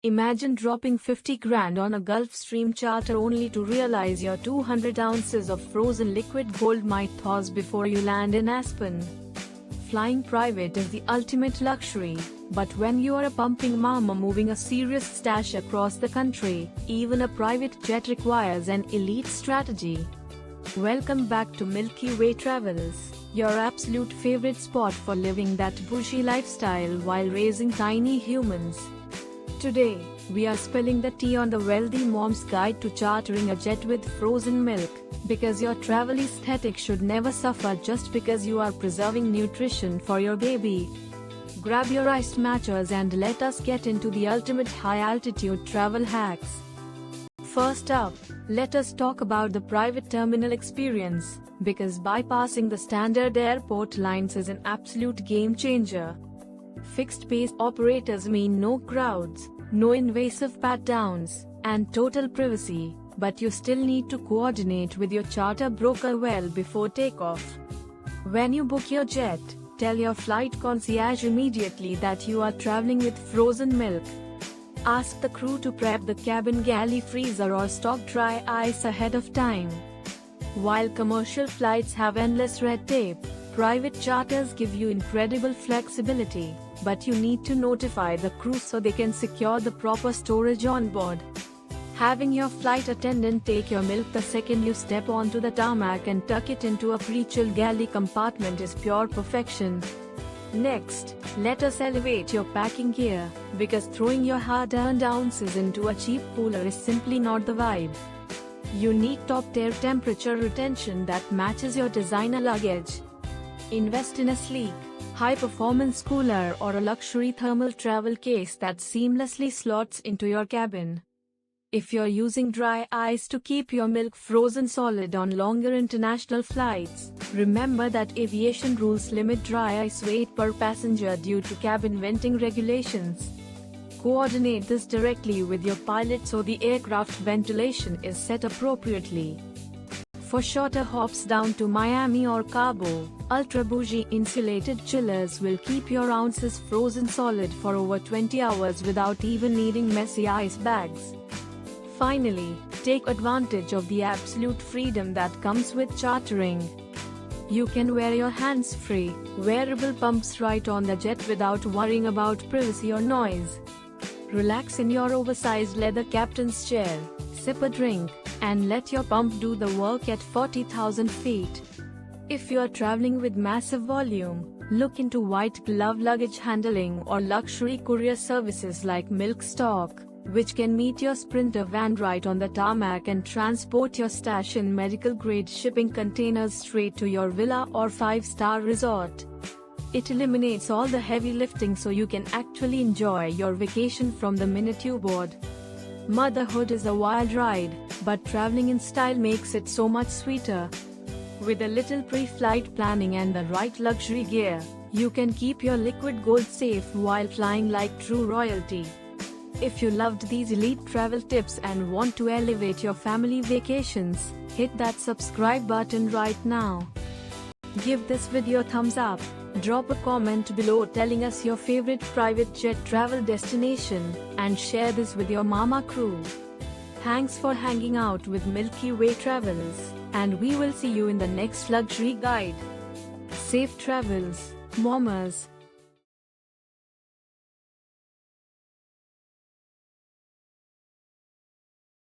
Imagine dropping 50 grand on a Gulfstream charter only to realize your 200 ounces of frozen liquid gold might thaw before you land in Aspen. Flying private is the ultimate luxury, but when you are a pumping mama moving a serious stash across the country, even a private jet requires an elite strategy. Welcome back to Milky Way Travels, your absolute favorite spot for living that bougie lifestyle while raising tiny humans. Today, we are spilling the tea on the wealthy mom's guide to chartering a jet with frozen milk, because your travel aesthetic should never suffer just because you are preserving nutrition for your baby. Grab your iced matchas and let us get into the ultimate high-altitude travel hacks. First up, let us talk about the private terminal experience, because bypassing the standard airport lines is an absolute game-changer. Fixed-base operators mean no crowds, no invasive pat-downs, and total privacy, but you still need to coordinate with your charter broker well before takeoff. When you book your jet, tell your flight concierge immediately that you are traveling with frozen milk. Ask the crew to prep the cabin galley freezer or stock dry ice ahead of time. While commercial flights have endless red tape, private charters give you incredible flexibility, but you need to notify the crew so they can secure the proper storage on board. Having your flight attendant take your milk the second you step onto the tarmac and tuck it into a pre-chilled galley compartment is pure perfection. Next, let us elevate your packing gear, because throwing your hard-earned ounces into a cheap cooler is simply not the vibe. You need top-tier temperature retention that matches your designer luggage. Invest in a sleek, high-performance cooler or a luxury thermal travel case that seamlessly slots into your cabin. If you're using dry ice to keep your milk frozen solid on longer international flights, remember that aviation rules limit dry ice weight per passenger due to cabin venting regulations. Coordinate this directly with your pilot so the aircraft ventilation is set appropriately. For shorter hops down to Miami or Cabo, ultra bougie insulated chillers will keep your ounces frozen solid for over 20 hours without even needing messy ice bags. Finally, take advantage of the absolute freedom that comes with chartering. You can wear your hands-free, wearable pumps right on the jet without worrying about privacy or noise. Relax in your oversized leather captain's chair, sip a drink, and let your pump do the work at 40,000 feet. If you are traveling with massive volume, look into white glove luggage handling or luxury courier services like Milk Stock, which can meet your Sprinter van right on the tarmac and transport your stash in medical-grade shipping containers straight to your villa or 5-star resort. It eliminates all the heavy lifting so you can actually enjoy your vacation from the minute you board. Motherhood is a wild ride, but traveling in style makes it so much sweeter. With a little pre-flight planning and the right luxury gear, you can keep your liquid gold safe while flying like true royalty. If you loved these elite travel tips and want to elevate your family vacations, hit that subscribe button right now. Give this video a thumbs up, drop a comment below telling us your favorite private jet travel destination, and share this with your mama crew. Thanks for hanging out with Milky Way Travels, and we will see you in the next luxury guide. Safe travels, mamas.